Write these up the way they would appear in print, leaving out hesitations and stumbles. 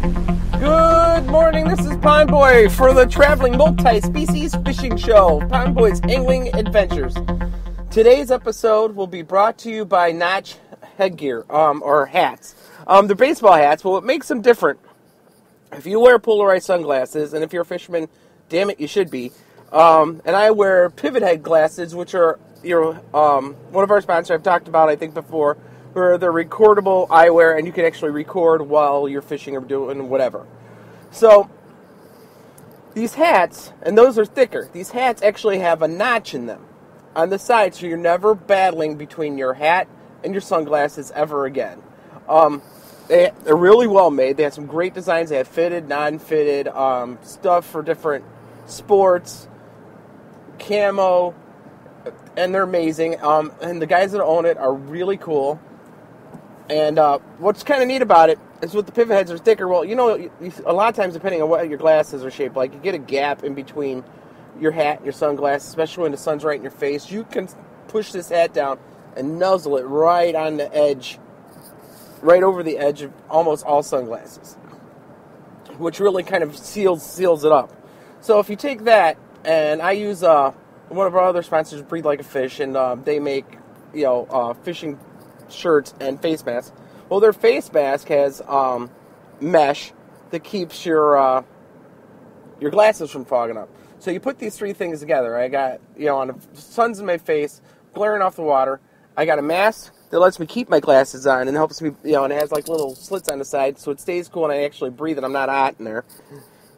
Good morning, this is Pond Boy for the traveling multi-species fishing show, Pond Boy's Angling Adventures. Today's episode will be brought to you by Notch headgear, or hats. They're baseball hats. Well, what makes them different, if you wear polarized sunglasses, and if you're a fisherman, damn it, you should be, and I wear pivot head glasses, which are one of our sponsors I've talked about, I think, before, where they're recordable eyewear, and you can actually record while you're fishing or doing whatever. So, these hats, and those are thicker, these hats actually have a notch in them on the side, so you're never battling between your hat and your sunglasses ever again. They're really well made. They have some great designs. They have fitted, non-fitted, stuff for different sports, camo, and they're amazing. And the guys that own it are really cool. And what's kind of neat about it is with the pivot heads are thicker. Well, a lot of times, depending on what your glasses are shaped like, you get a gap in between your hat and your sunglasses, especially when the sun's right in your face. You can push this hat down and nuzzle it right on the edge, right over the edge of almost all sunglasses, which really kind of seals it up. So if you take that, and I use one of our other sponsors, Breathe Like a Fish, and they make fishing shirts and face masks. Well, their face mask has mesh that keeps your glasses from fogging up. So you put these three things together. I got, on the sun's in my face, glaring off the water. I got a mask that lets me keep my glasses on and helps me, and it has like little slits on the side, so it stays cool and I actually breathe and I'm not hot in there.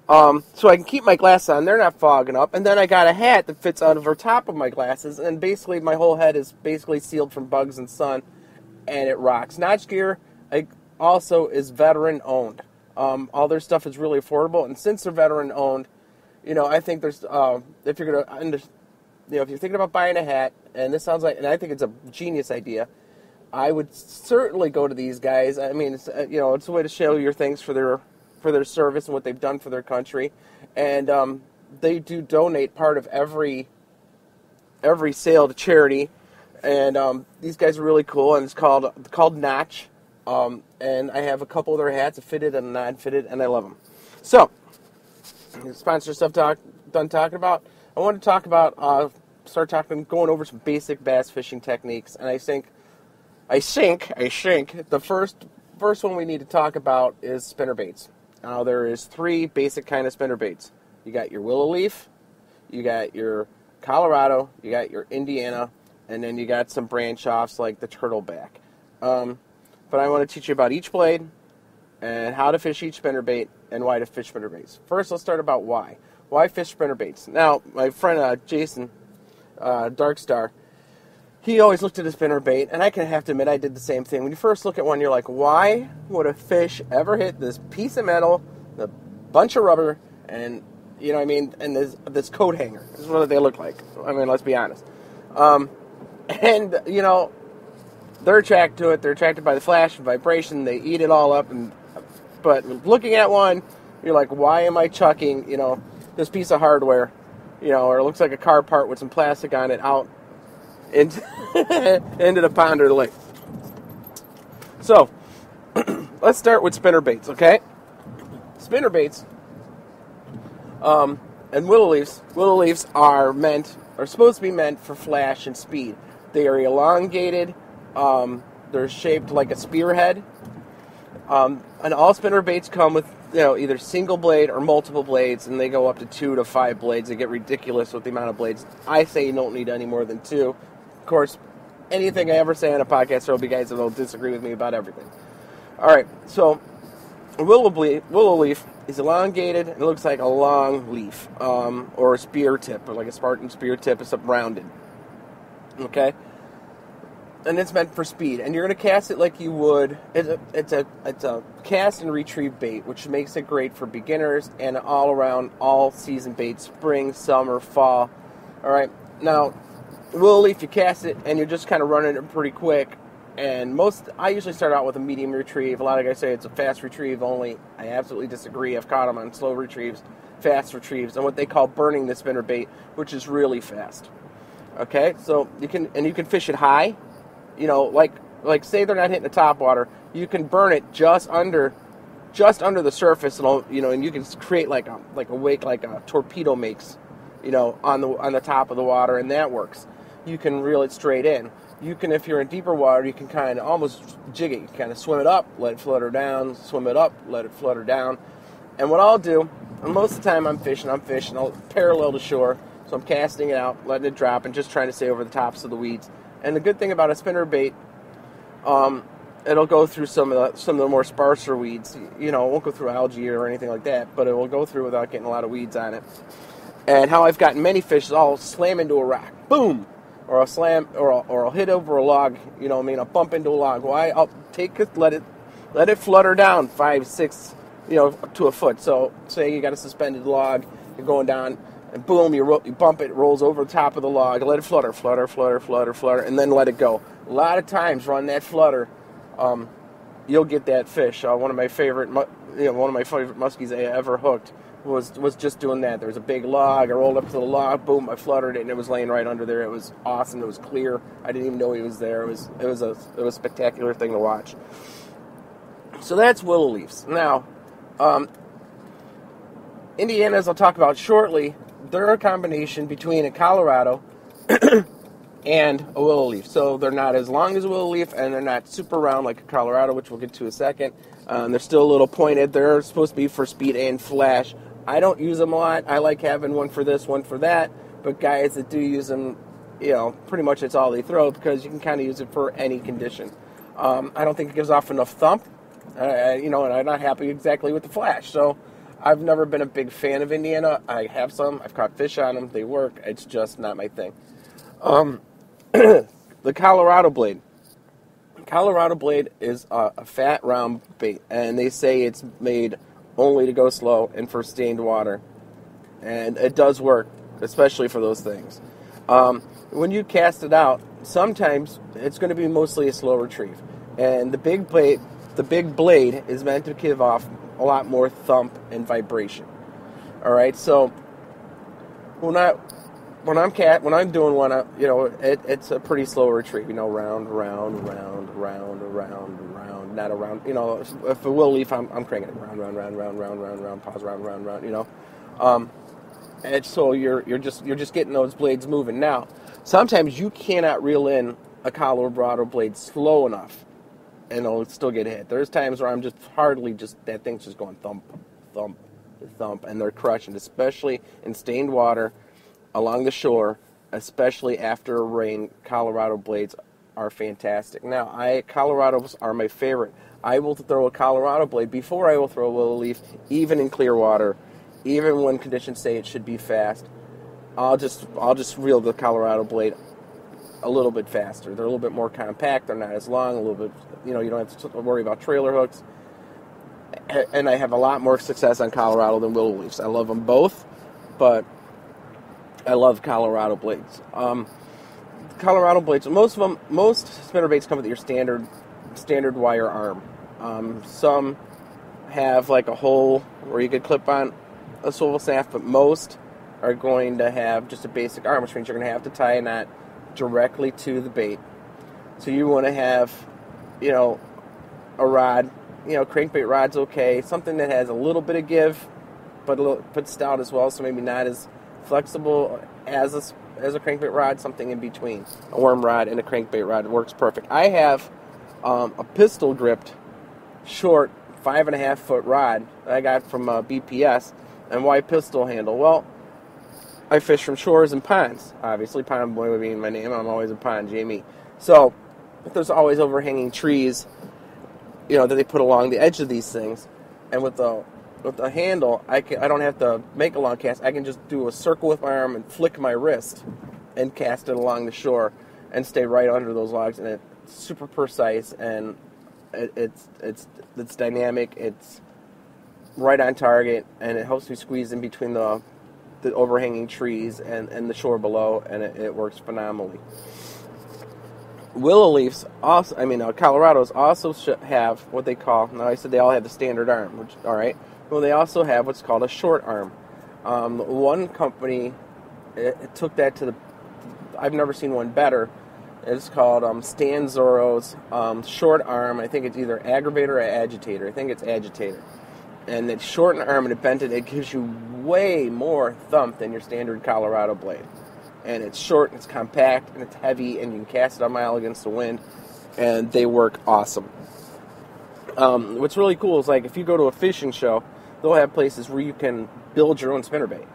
So I can keep my glasses on, they're not fogging up. And then I got a hat that fits out over top of my glasses, and basically my whole head is basically sealed from bugs and sun, and it rocks. Notch Gear also is veteran owned. All their stuff is really affordable, and since they're veteran owned, I think there's if you're gonna if you're thinking about buying a hat, and this sounds like, and I think it's a genius idea, I would certainly go to these guys. I mean, it's a way to show your thanks for their service and what they've done for their country, and they do donate part of every sale to charity. And these guys are really cool, and it's called Notch. And I have a couple of their hats, a fitted and a non-fitted, and I love them. So, sponsor stuff done talking about. I want to talk about going over some basic bass fishing techniques. And I think the first one we need to talk about is spinnerbaits. Now, there is three basic kind of spinnerbaits. You got your willow leaf, you got your Colorado, you got your Indiana, and then you got some branch offs like the turtleback. But I want to teach you about each blade and how to fish each spinnerbait and why to fish spinnerbaits. First, let's start about why. Why fish spinnerbaits? Now, my friend Jason, Darkstar, he always looked at a spinnerbait, and I have to admit I did the same thing. When you first look at one, you're like, why would a fish ever hit this piece of metal, the bunch of rubber, and and this coat hanger? This is what they look like. I mean, let's be honest. And, they're attracted to it. They're attracted by the flash and vibration. They eat it all up. But looking at one, you're like, why am I chucking, this piece of hardware, or it looks like a car part with some plastic on it out into, into the pond or the lake? So, let's start with spinnerbaits, okay? Spinnerbaits and willow leaves. Willow leaves are supposed to be meant for flash and speed. They are elongated. They're shaped like a spearhead. And all spinnerbaits come with, either single blade or multiple blades, and they go up to 2 to 5 blades. They get ridiculous with the amount of blades. I say you don't need any more than 2. Of course, anything I ever say on a podcast, there will be guys that will disagree with me about everything. All right, so a willow leaf is elongated, and it looks like a long leaf, or a spear tip, or like a Spartan spear tip. It's rounded. Okay? And it's meant for speed, and you're going to cast it like you would. It's a cast and retrieve bait, which makes it great for beginners and all season bait, spring, summer, fall. All right, now willow leaf, you cast it, and you're just kind of running it pretty quick. And I usually start out with a medium retrieve. A lot of guys say it's a fast retrieve only. I absolutely disagree. I've caught them on slow retrieves, fast retrieves, and what they call burning the spinnerbait, which is really fast. Okay, so you can fish it high. Like say they're not hitting the top water, you can burn it just under just under the surface, and you can create like a wake like a torpedo makes, on the top of the water, and that works. You can reel it straight in. You can, if you're in deeper water, you can kind of almost jig it. You kind of swim it up, let it flutter down, swim it up, let it flutter down. And what I'll do, and most of the time I'm fishing I'll parallel to shore, so I'm casting it out, letting it drop, and just trying to stay over the tops of the weeds. And the good thing about a spinnerbait, it'll go through some of the more sparser weeds. It won't go through algae or anything like that, but it will go through without getting a lot of weeds on it. And how I've gotten many fish is I'll slam into a rock, boom, or I'll slam, or I'll hit over a log. I'll bump into a log. Why? I'll take it, let it flutter down 5, 6, to a foot. So say you got a suspended log, you're going down, and boom, you bump it, rolls over the top of the log, let it flutter, and then let it go. A lot of times, run that flutter, you'll get that fish. One of my favorite muskies I ever hooked was just doing that. There was a big log. I rolled up to the log. Boom! I fluttered it, and it was laying right under there. It was awesome. It was clear. I didn't even know he was there. It was a spectacular thing to watch. So that's willow leaves. Now, Indianas I'll talk about shortly. They're a combination between a Colorado and a willow leaf. So they're not as long as a willow leaf, and they're not super round like a Colorado, which we'll get to in a second. They're still a little pointed. They're supposed to be for speed and flash. I don't use them a lot. I like having one for this, one for that. But guys that do use them, pretty much it's all they throw, because you can kind of use it for any condition. I don't think it gives off enough thump, and I'm not happy exactly with the flash. So I've never been a big fan of Indiana. I have some. I've caught fish on them. They work. It's just not my thing. The Colorado blade. Colorado blade is a fat, round bait, and they say it's made only to go slow and for stained water. And it does work, especially for those things. When you cast it out, sometimes it's going to be mostly a slow retrieve. And the big blade is meant to give off a lot more thump and vibration. All right, so when I'm doing one, it's a pretty slow retrieve. Round, not around. If a willow leaf, I'm cranking it round, pause, round. And so you're just getting those blades moving. Now, sometimes you cannot reel in a Colorado blade slow enough, and it'll still get hit. There's times where I'm just that thing's just going thump, thump, thump, and they're crushing, especially in stained water along the shore, especially after rain. Colorado blades are fantastic. Now, Colorados are my favorite. I will throw a Colorado blade before I will throw a willow leaf, even in clear water, even when conditions say it should be fast. I'll just reel the Colorado blade a little bit faster. They're a little bit more compact. They're not as long. A little bit, you don't have to worry about trailer hooks. And I have a lot more success on Colorado than willow leaves. I love them both, but I love Colorado blades. Colorado blades. Most spinnerbaits come with your standard wire arm. Some have like a hole where you could clip on a swivel shaft, but most are going to have just a basic arm, which means you're going to have to tie a knot directly to the bait. So you want to have, a rod. Crankbait rod's okay. Something that has a little bit of give, but stout as well. So maybe not as flexible as a crankbait rod. Something in between, a worm rod and a crankbait rod works perfect. I have a pistol gripped, short 5.5 foot rod that I got from BPS. And why pistol handle? Well, I fish from shores and ponds. Obviously, Pond Boy would be my name. I'm always a pond, Jamie. So, if there's always overhanging trees, that they put along the edge of these things, and with the handle, I don't have to make a long cast. I can just do a circle with my arm and flick my wrist, and cast it along the shore, and stay right under those logs. And it's super precise, and it's dynamic. It's right on target, and it helps me squeeze in between the overhanging trees and the shore below, and it works phenomenally. Willow leaves also, Colorados also have what they call, now I said they all have the standard arm, which, all right, well, they also have what's called a short arm. One company, it took that to I've never seen one better. It's called Stan Zorro's short arm. I think it's either aggravator or agitator. I think it's agitator. and it's short in arm and it bent it gives you way more thump than your standard Colorado blade. And it's short, and it's compact, and it's heavy, and you can cast it a mile against the wind, and they work awesome. What's really cool is, like, if you go to a fishing show, they'll have places where you can build your own spinnerbait.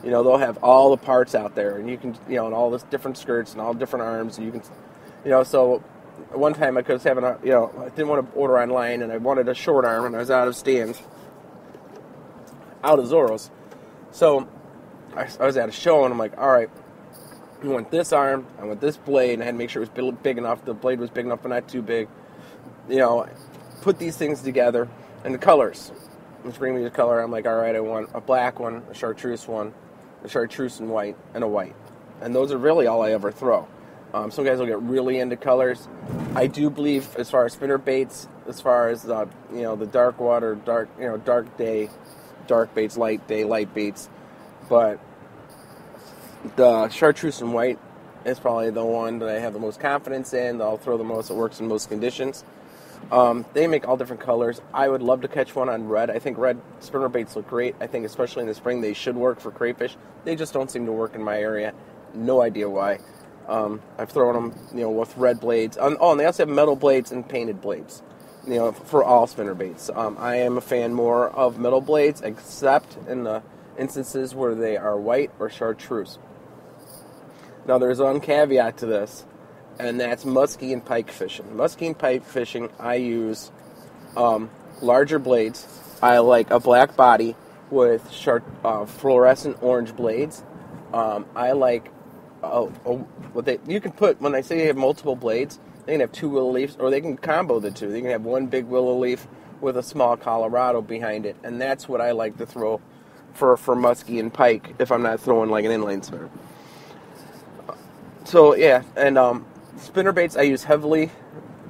You know, they'll have all the parts out there, and you can, you know, and all the different skirts and all different arms, and you can, you know, so one time I was having a, you know, I didn't want to order online, and I wanted a short arm, and I was out of stands, out of Zorros. So I was at a show, and I'm like, all right, I want this arm, I want this blade, and I had to make sure it was big enough, the blade was big enough but not too big. You know, put these things together, and the colors. Let's bring me the color. I'm like, all right, I want a black one, a chartreuse one, a chartreuse and white, and a white. And those are really all I ever throw. Some guys will get really into colors. I do believe, as far as spinner baits, as far as the, you know, the dark water, dark, you know, dark day, dark baits, light day, light baits, but the chartreuse and white is probably the one that I have the most confidence in. I'll throw the most. It works in most conditions. They make all different colors. I would love to catch one on red. I think red spinnerbaits look great. I think especially in the spring they should work for crayfish. They just don't seem to work in my area. No idea why. I've thrown them, you know, with red blades. Oh, and they also have metal blades and painted blades, you know, for all spinnerbaits. I am a fan more of metal blades, except in the instances where they are white or chartreuse. Now, there's one caveat to this, and that's muskie and pike fishing. Muskie and pike fishing, I use larger blades. I like a black body with fluorescent orange blades. I like you can put, when I say they have multiple blades, they can have two willow leaves, or they can combo the two. They can have one big willow leaf with a small Colorado behind it, and that's what I like to throw for muskie and pike if I'm not throwing like an inline spinner. So yeah, and spinnerbaits I use heavily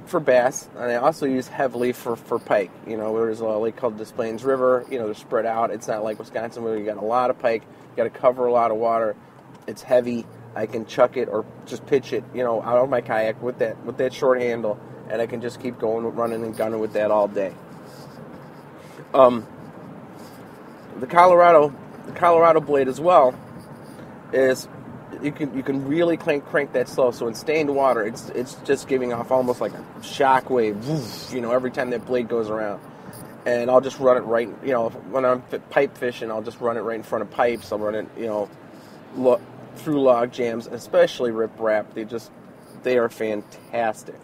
for bass, and I also use heavily for pike. You know, there's a lake called Des Plaines River. You know, they're spread out. It's not like Wisconsin where you got a lot of pike. You got to cover a lot of water. It's heavy. I can chuck it or just pitch it, you know, out of my kayak with that short handle, and I can just keep going, running and gunning with that all day. The Colorado blade as well is you can really crank that slow. So in stained water, it's just giving off almost like a shock wave, woof, you know, every time that blade goes around. And I'll just run it right, you know, when I'm pipe fishing, I'll just run it right in front of pipes. I'll run it, you know, through log jams, especially riprap. They are fantastic.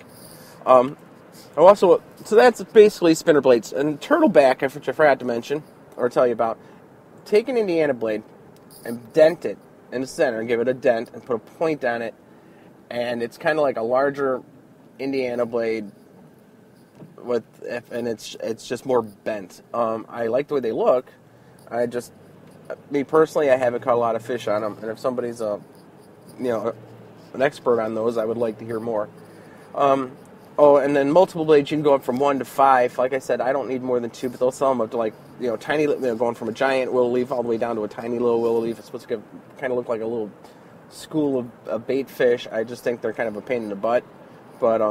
So that's basically spinner blades. And turtleback, which I forgot to mention or tell you about, take an Indiana blade and dent it in the center and give it a dent and put a point on it, and it's kind of like a larger Indiana blade and it's just more bent. I like the way they look. Me personally, I haven't caught a lot of fish on them, and if somebody's an expert on those, I would like to hear more. And then multiple blades, you can go up from 1 to 5. Like I said, I don't need more than 2, but they'll sell them up to, like, you know, tiny, going from a giant willow leaf all the way down to a tiny little willow leaf. It's supposed to kind of look like a little school of bait fish. I just think they're kind of a pain in the butt, but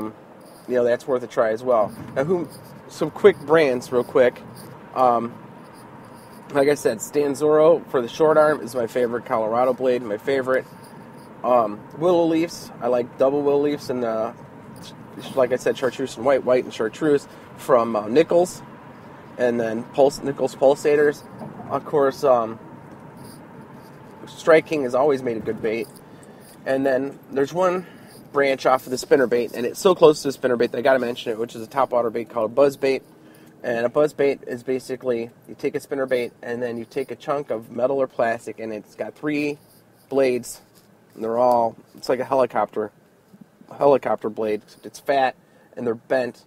you know, that's worth a try as well. Now, some quick brands, real quick. Like I said, Stanzoro for the short arm is my favorite Colorado blade. My favorite. Willow leaves, I like double willow leaves, and like I said, chartreuse and white and chartreuse from Nichols, and then Nichols pulsators. Of course, Strike King has always made a good bait. And then there's one branch off of the spinnerbait, and it's so close to the spinnerbait that I got to mention it, which is a topwater bait called Buzzbait. And a buzzbait is basically, you take a spinnerbait and then you take a chunk of metal or plastic, and it's got 3 blades, and it's like a helicopter blade. It's fat, and they're bent,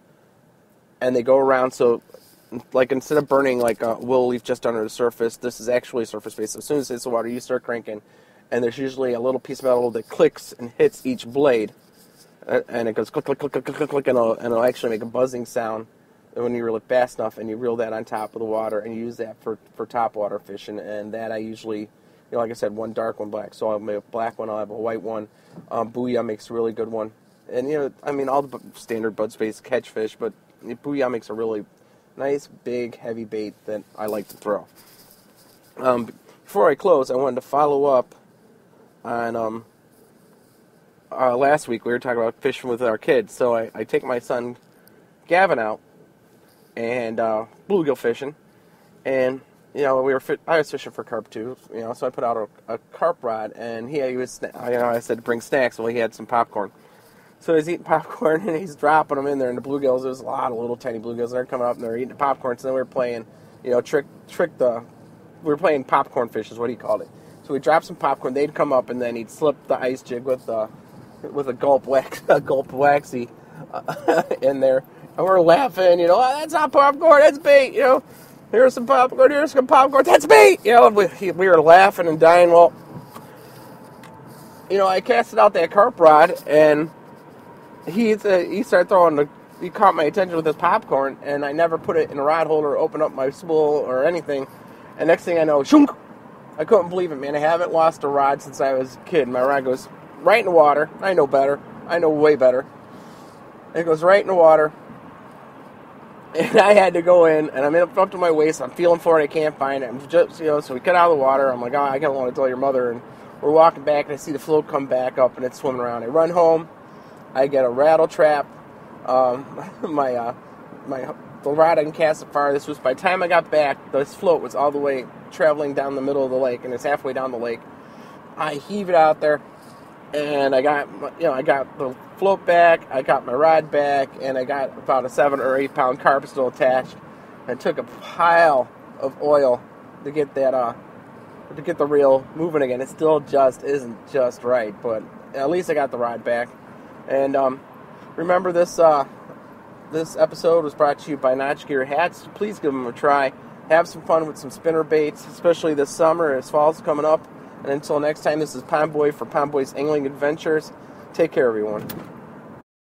and they go around. So, like, instead of burning like a willow leaf just under the surface, this is actually surface based. So as soon as it hits the water, you start cranking, and there's usually a little piece of metal that clicks and hits each blade, and it goes click, click, click, click, click, click, and it'll actually make a buzzing sound when you reel it fast enough, and you reel that on top of the water, and you use that for topwater fishing. And that I usually, you know, like I said, one dark, one black. So I'll make a black one, I'll have a white one. Booyah makes a really good one. And, you know, I mean, all the standard Buzzbaits catch fish, but Booyah makes a really Nice, big, heavy bait that I like to throw. Before I close, I wanted to follow up on last week. We were talking about fishing with our kids. So I take my son Gavin out and bluegill fishing. And, I was fishing for carp too, so I put out a carp rod. And he was, I said bring snacks. Well, he had some popcorn. So he's eating popcorn and he's dropping them in there. And the bluegills, there's a lot of little tiny bluegills. They're coming up and they're eating the popcorn. So then we were playing, we were playing popcorn fish is what he called it. So we dropped some popcorn. They'd come up and then he'd slip the ice jig with a gulp waxy in there. And we're laughing, oh, that's not popcorn, that's bait, Here's some popcorn, that's bait, And we were laughing and dying. Well, I casted out that carp rod and he started throwing he caught my attention with his popcorn, and I never put it in a rod holder, open up my spool or anything. And next thing I know, shunk! I couldn't believe it, man. I haven't lost a rod since I was a kid. My rod goes right in the water. I know better. I know way better. It goes right in the water. And I had to go in, and I'm up to my waist. I'm feeling for it. I can't find it. I'm just, so we get out of the water. I'm like, I don't want to tell your mother. And we're walking back, and I see the float come back up, and it's swimming around. I run home. I get a rattle trap. The rod I can cast it far. This was by the time I got back, this float was all the way traveling down the middle of the lake, and it's halfway down the lake. I heave it out there, and I got the float back, I got my rod back, and I got about a 7 or 8 pound carp still attached. And took a pile of oil to get that to get the reel moving again. It still just isn't just right, but at least I got the rod back. And remember, this episode was brought to you by Notch Gear Hats. Please give them a try. Have some fun with some spinnerbaits, especially this summer as fall's coming up. And until next time, this is Pond Boy for Pond Boy's Angling Adventures. Take care, everyone.